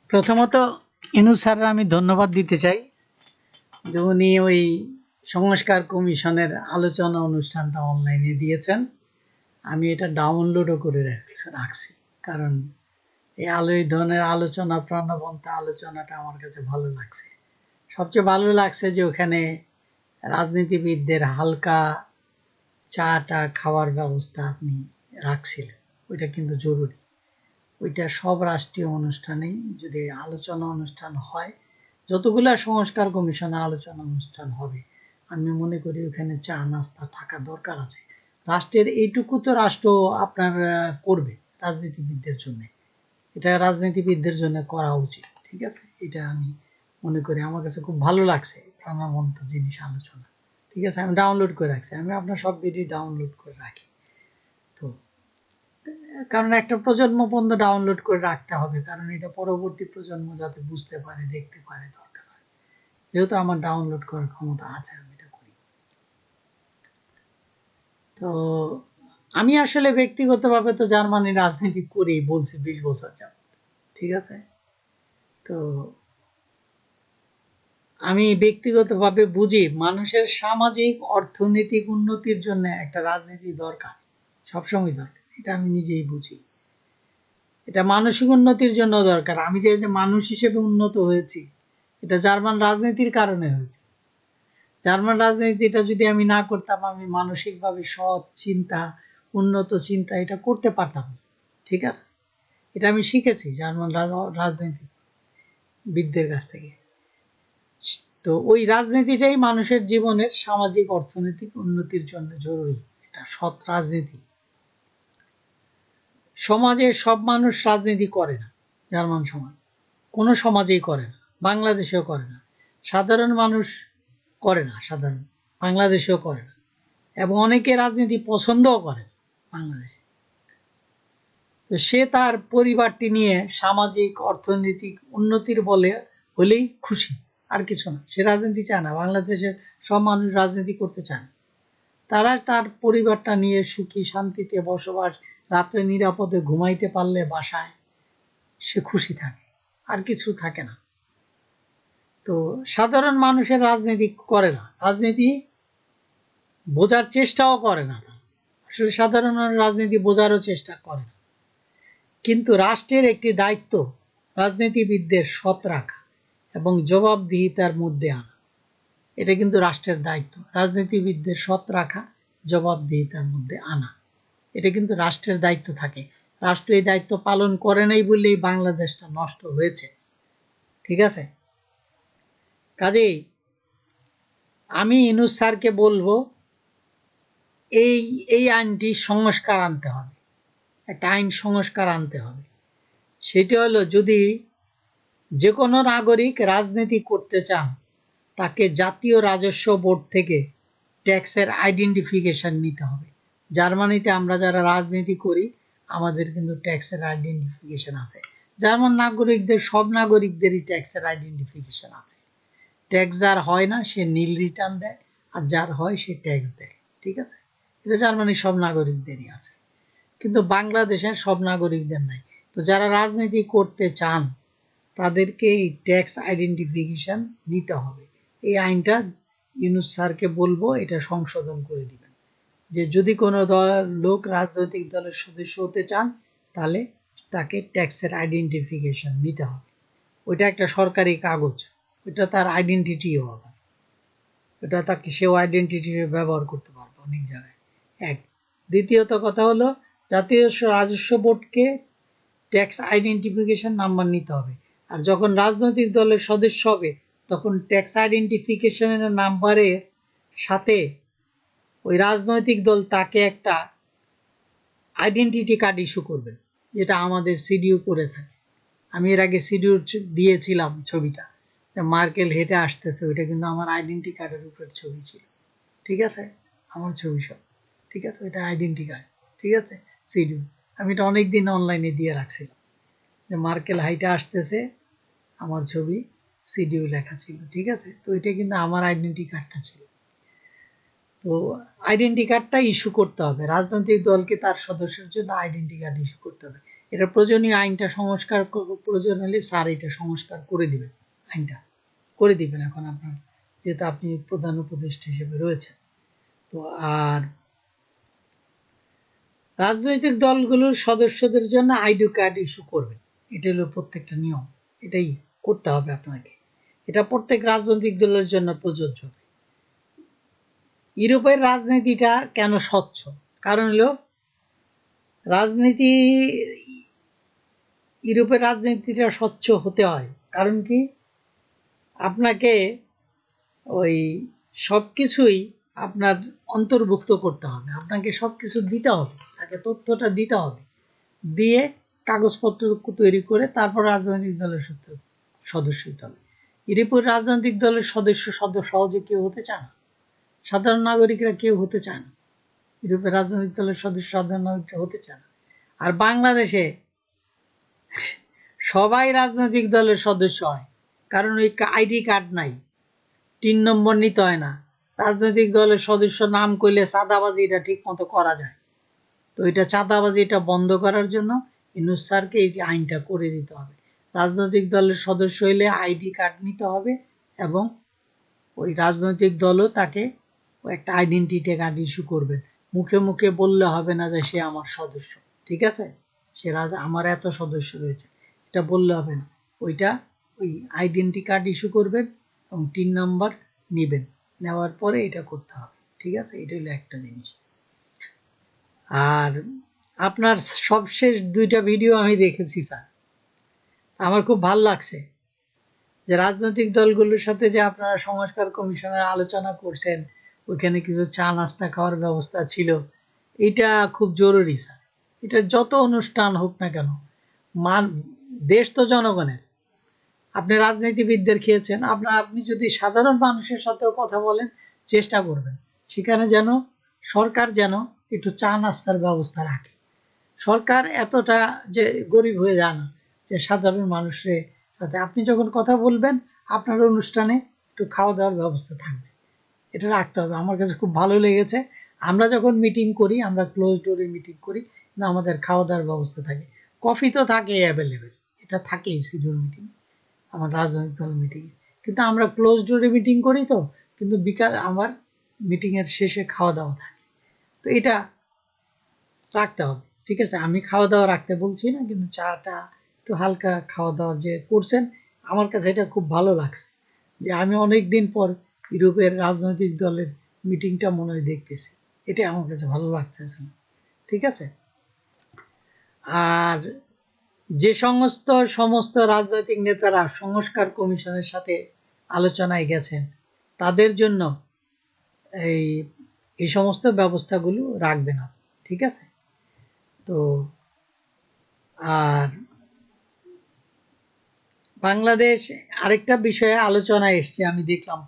প্রথমত ইউনূস স্যাররা আমি ধন্যবাদ দিতে চাই যে উনি ওই সংস্কার কমিশনের আলোচনা অনুষ্ঠানটা অনলাইনে দিয়েছেন। আমি এটা ডাউনলোডও করে রাখছি, কারণ এই ধরনের আলোচনা, প্রাণবন্ত আলোচনাটা আমার কাছে ভালো লাগছে। সবচেয়ে ভালো লাগছে যে ওখানে রাজনীতিবিদদের হালকা চাটা খাওয়ার ব্যবস্থা আপনি রাখছিলেন। ওইটা কিন্তু জরুরি। ওইটা সব রাষ্ট্রীয় অনুষ্ঠানেই যদি আলোচনা অনুষ্ঠান হয়, যতগুলা সংস্কার কমিশনে আলোচনা অনুষ্ঠান হবে, আমি মনে করি ওখানে চা নাস্তা থাকা দরকার আছে। রাষ্ট্রের এইটুকু তো রাষ্ট্র আপনার করবে রাজনীতিবিদদের জন্য, এটা রাজনীতিবিদদের জন্য করা উচিত। ঠিক আছে, এটা আমি মনে করি। আমার কাছে খুব ভালো লাগছে প্রাণবন্ত জিনিস আলোচনা। ঠিক আছে, আমি ডাউনলোড করে রাখছি। আমি আপনার সব ভিডিও ডাউনলোড করে রাখি। তো কারণ একটা প্রজন্ম পর্যন্ত ডাউনলোড করে রাখতে হবে, কারণ এটা পরবর্তী প্রজন্ম যাতে বুঝতে পারে, দেখতে পারে, দরকার হয়। যেহেতু আমার ডাউনলোড করার ক্ষমতা আছে, আমি এটা করি। তো আমি আসলে ব্যক্তিগতভাবে তো জার্মানি রাজনীতি করি বলছি 20 বছর যাবত। ঠিক আছে, তো আমি ব্যক্তিগতভাবে বুঝি মানুষের সামাজিক অর্থনৈতিক উন্নতির জন্য একটা রাজনীতি দরকার, সবসময় দরকার। এটা আমি নিজেই বুঝি। এটা মানসিক উন্নতির জন্য দরকার। আমি যে মানুষ হিসেবে উন্নত হয়েছি, এটা জার্মান রাজনীতির কারণে হয়েছে। জার্মান রাজনীতিটা যদি আমি না করতাম, আমি মানসিকভাবে সৎ চিন্তা, উন্নত চিন্তা এটা করতে পারতাম না। ঠিক আছে, এটা আমি শিখেছি জার্মান রাজনীতিবিদদের কাছ থেকে। তো ওই রাজনীতিটাই মানুষের জীবনের সামাজিক অর্থনৈতিক উন্নতির জন্য জরুরি। এটা সৎ রাজনীতি। সমাজে সব মানুষ রাজনীতি করে না। জার্মান সমাজ কোনো সমাজেই করে না, বাংলাদেশেও করে না। সাধারণ মানুষ করে না, সাধারণ বাংলাদেশেও করে না, এবং অনেকে রাজনীতি পছন্দও করে বাংলাদেশে। তো সে তার পরিবারটি নিয়ে সামাজিক অর্থনৈতিক উন্নতির বলে হলেই খুশি, আর কিছু না। সে রাজনীতি চায় না। বাংলাদেশের সব মানুষ রাজনীতি করতে চায় না। তারা তার পরিবারটা নিয়ে সুখী শান্তিতে বসবাস, রাত্রে নিরাপদে ঘুমাইতে পারলে বাসায় সে খুশি থাকে, আর কিছু থাকে না। তো সাধারণ মানুষের রাজনীতি করে না, রাজনীতি বোঝার চেষ্টাও করে না। আসলে সাধারণ মানুষ রাজনীতি বোঝারও চেষ্টা করে না। কিন্তু রাষ্ট্রের একটি দায়িত্ব রাজনীতিবিদদের সৎ রাখা এবং জবাবদিহিতার মধ্যে আনা। এটা কিন্তু রাষ্ট্রের দায়িত্ব, রাজনীতিবিদদের সৎ রাখা, জবাবদিহিতার মধ্যে আনা। এটা কিন্তু রাষ্ট্রের দায়িত্ব থাকে। রাষ্ট্র এই দায়িত্ব পালন করে নাই বললেই বাংলাদেশটা নষ্ট হয়েছে। ঠিক আছে, কাজেই আমি ইউনূস স্যারকে বলবো, এই এই আইনটি সংস্কার আনতে হবে। একটা আইন সংস্কার আনতে হবে। সেটি হলো, যদি যে কোনো নাগরিক রাজনীতি করতে চান, তাকে জাতীয় রাজস্ব বোর্ড থেকে ট্যাক্সের আইডেন্টিফিকেশন নিতে হবে। জার্মানিতে আমরা যারা রাজনীতি করি, আমাদের কিন্তু ট্যাক্সের আইডেন্টিফিকেশন আছে। জার্মান নাগরিকদের, সব নাগরিকদেরই ট্যাক্সের আইডেন্টিফিকেশন আছে। ট্যাক্স যার হয় না সে নীল রিটার্ন দেয়, আর যার হয় সে ট্যাক্স দেয়। ঠিক আছে, এটা জার্মানির সব নাগরিকদেরই আছে, কিন্তু বাংলাদেশের সব নাগরিকদের নাই। তো যারা রাজনীতি করতে চান, তাদেরকে এই ট্যাক্স আইডেন্টিফিকেশন নিতে হবে। এই আইনটা ইউনূস স্যারকে বলবো এটা সংশোধন করে দিবেন, যে যদি কোনো লোক রাজনৈতিক দলের সদস্য হতে চান, তাহলে তাকে ট্যাক্সের আইডেন্টিফিকেশন নিতে হবে। ওইটা একটা সরকারি কাগজ, ওইটা তার আইডেন্টিটিও হবে। ওটা তাকে সেও আইডেন্টিটি ব্যবহার করতে পারবে অনেক জায়গায়। এক, দ্বিতীয়ত কথা হলো, জাতীয় রাজস্ব বোর্ডকে ট্যাক্স আইডেন্টিফিকেশন নাম্বার নিতে হবে। আর যখন রাজনৈতিক দলের সদস্য হবে, তখন ট্যাক্স আইডেন্টিফিকেশনের নাম্বারের সাথে ওই রাজনৈতিক দল তাকে একটা আইডেন্টিটি কার্ড ইস্যু করবে, যেটা আমাদের সিডিউ করে থাকে। আমি এর আগে সিডিউ দিয়েছিলাম ছবিটা, মার্কেল হেঁটে আসতেছে, ওইটা কিন্তু আমার আইডেন্টি কার্ডের উপর ছবি ছিল। ঠিক আছে, আমার ছবি সব ঠিক আছে, ওইটা আইডেন্টি কার্ড। ঠিক আছে, সিডিউ আমি এটা অনেকদিন অনলাইনে দিয়ে রাখছিলাম, যে মার্কেল হাইটে আসতেছে, আমার ছবি সিডিউ লেখা ছিল। ঠিক আছে, তো এটা কিন্তু আমার আইডেন্টি কার্ডটা ছিল। তো আইডেন্টি কার্ডটা ইস্যু করতে হবে রাজনৈতিক দলকে, তার সদস্যের জন্য আইডেন্টি কার্ড ইস্যু করতে হবে। এটা প্রয়োজনীয় আইনটা সংস্কার প্রয়োজন হলে স্যার এটা সংস্কার করে দিবেন, আইনটা করে দিবেন এখন আপনার, যেহেতু আপনি প্রধান উপদেষ্টা হিসেবে রয়েছেন। তো আর রাজনৈতিক দলগুলোর সদস্যদের জন্য আইডি কার্ড ইস্যু করবেন, এটা হলো প্রত্যেকটা নিয়ম, এটাই করতে হবে আপনাকে। এটা প্রত্যেক রাজনৈতিক দলের জন্য প্রযোজ্য। ইউরোপের রাজনীতিটা কেন স্বচ্ছ? কারণ হলো রাজনীতি, ইউরোপের রাজনীতিটা স্বচ্ছ হতে হয় কারণ কি, আপনাকে ওই সবকিছুই আপনার অন্তর্ভুক্ত করতে হবে, আপনাকে সবকিছু দিতে হবে, তাকে তথ্যটা দিতে হবে, দিয়ে কাগজপত্র তৈরি করে তারপর রাজনৈতিক দলের সদস্য হতে হবে। ইউরোপের রাজনৈতিক দলের সদস্য সহজে কেউ হতে চায় না, সাধারণ নাগরিকরা কেউ হতে চায় না, ইউরোপের রাজনৈতিক দলের সদস্য সাধারণ নাগরিকরা হতে চায় না। আর বাংলাদেশে সবাই রাজনৈতিক দলের সদস্য হয়, কারণ ওই আইডি কার্ড নাই, ৩ নম্বর নিতে হয় না, রাজনৈতিক দলের সদস্য নাম করলে চাঁদাবাজি এটা ঠিক মতো করা যায়। তো এটা চাঁদাবাজি এটা বন্ধ করার জন্য ইউনূস স্যারকে এই আইনটা করে দিতে হবে। রাজনৈতিক দলের সদস্য হইলে আইডি কার্ড নিতে হবে, এবং ওই রাজনৈতিক দলও তাকে একটা আইডেন্টিটি কার্ড ইস্যু করবেন। মুখে মুখে বললে হবে না যে সে আমার সদস্য, ঠিক আছে, সে আমার এত সদস্য রয়েছে, এটা বললে হবে না। ওইটা ওই আইডেন্টি কার্ড ইস্যু করবেন এবং ৩ নাম্বার নেবেন, নেওয়ার পরে এটা করতে হবে, ঠিক আছে। এটা হলো একটা জিনিস। আর আপনার সবশেষ 2টা ভিডিও আমি দেখেছি স্যার, আমার খুব ভালো লাগছে যে রাজনৈতিক দলগুলোর সাথে যে আপনারা সংস্কার কমিশনের আলোচনা করছেন, ওইখানে কিছু চা নাস্তা খাওয়ার ব্যবস্থা ছিল, এটা খুব জরুরি স্যার। এটা যত অনুষ্ঠান হোক না কেন, মান দেশ তো জনগণের, আপনি রাজনীতিবিদদের খেয়েছেন, আপনি যদি সাধারণ মানুষের সাথেও কথা বলেন, চেষ্টা করবেন সেখানে যেন সরকার যেন একটু চা নাস্তার ব্যবস্থা রাখে। সরকার এতটা যে গরিব হয়ে যান যে সাধারণ মানুষের সাথে আপনি যখন কথা বলবেন, আপনার অনুষ্ঠানে একটু খাওয়া দাওয়ার ব্যবস্থা থাকবে, এটা রাখতে হবে। আমার কাছে খুব ভালো লেগেছে, আমরা যখন মিটিং করি আমরা ক্লোজ ডোরে মিটিং করি, না আমাদের খাওয়া দাওয়ার ব্যবস্থা থাকে, কফি তো থাকে অ্যাভেলেবেল, এটা থাকেই সিডিউল মিটিং, আমার রাজনৈতিক দল মিটিং, কিন্তু আমরা ক্লোজ ডোরে মিটিং করি তো, কিন্তু বিকাল আমার মিটিং এর শেষে খাওয়া দাওয়া থাকে, তো এটা রাখতে হবে, ঠিক আছে। আমি খাওয়া দাওয়া রাখতে বলছি না, কিন্তু চাটা একটু হালকা খাওয়া দাওয়া যে করছেন, আমার কাছে এটা খুব ভালো লাগছে যে আমি অনেক দিন পর ইউরোপের রাজনৈতিক দলের মিটিংটা মনে হয় দেখতেছি, এটা আমার কাছে ভালো লাগতেছে, ঠিক আছে। আর যে সমস্ত রাজনৈতিক নেতারা সংস্কার কমিশনের সাথে আলোচনায় গেছেন, তাদের জন্য এই এই সমস্ত ব্যবস্থাগুলো রাখবে না, ঠিক আছে। তো আর বাংলাদেশ আরেকটা বিষয়ে আলোচনায় এসছে, আমি দেখলাম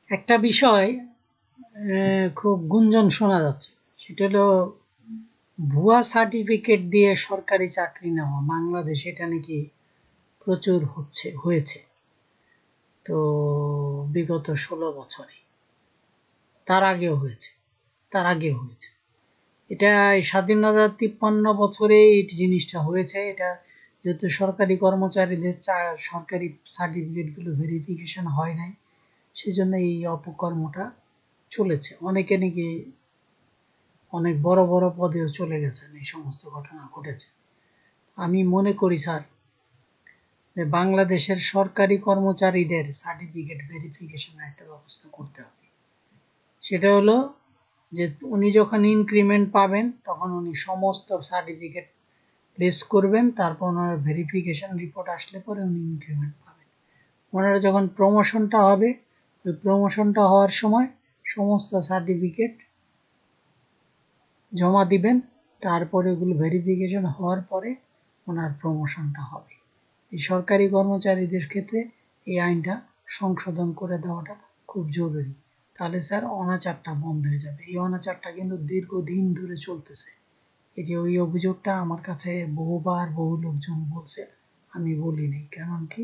একটা বিষয় খুব গুঞ্জন শোনা যাচ্ছে, সেটা হলো ভুয়া সার্টিফিকেট দিয়ে সরকারি চাকরি নেওয়া বাংলাদেশে, এটা নাকি প্রচুর হয়েছে। তো বিগত 16 বছরে, তার আগেও হয়েছে, এটা স্বাধীনতা 53 বছরে এই জিনিসটা হয়েছে। এটা যেহেতু সরকারি কর্মচারীদের সরকারি সার্টিফিকেটগুলো ভেরিফিকেশন হয় নাই, সেজন্য এই অপকর্মটা চলেছে। অনেকে নাকি অনেক বড় বড় পদেও চলে গেছেন, এই সমস্ত ঘটনা ঘটেছে। আমি মনে করি স্যার যে বাংলাদেশের সরকারি কর্মচারীদের সার্টিফিকেট ভেরিফিকেশনের একটা ব্যবস্থা করতে হবে। সেটা হলো যে উনি যখন ইনক্রিমেন্ট পাবেন তখন উনি সমস্ত সার্টিফিকেট প্লেস করবেন, তারপর ওনার ভেরিফিকেশন রিপোর্ট আসলে পরে উনি ইনক্রিমেন্ট পাবেন। ওনারা যখন প্রমোশনটা হবে, ওই প্রমোশনটা হওয়ার সময় সমস্ত সার্টিফিকেট জমা দিবেন, তারপরে ওগুলো ভেরিফিকেশন হওয়ার পরে ওনার প্রমোশনটা হবে। এই সরকারি কর্মচারীদের ক্ষেত্রে এই আইনটা সংশোধন করে দেওয়াটা খুব জরুরি, তাহলে স্যার অনাচারটা বন্ধ হয়ে যাবে। এই অনাচারটা কিন্তু দীর্ঘদিন ধরে চলতেছে, এটি ওই অভিযোগটা আমার কাছে বহুবার বহু লোকজন বলছে, আমি বলিনি, কারণ কি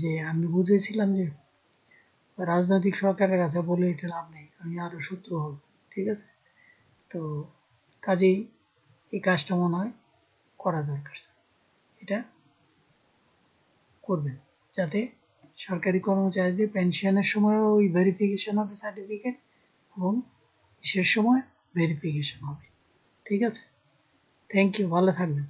যে আমি বুঝেছিলাম যে রাজনৈতিক সরকারের কাছে বলে এটা লাভ নেই, আমি আরো শত্রু হব, ঠিক আছে। তো কাজেই এই কাজটা মনে হয় করা দরকার, এটা করবেন যাতে সরকারি কর্মচারীদের পেনশনের সময় ওই ভেরিফিকেশন হবে সার্টিফিকেট এবং শেষ সময় ভেরিফিকেশন হবে। ঠিক আছে, থ্যাংক ইউ, ভালো থাকবেন।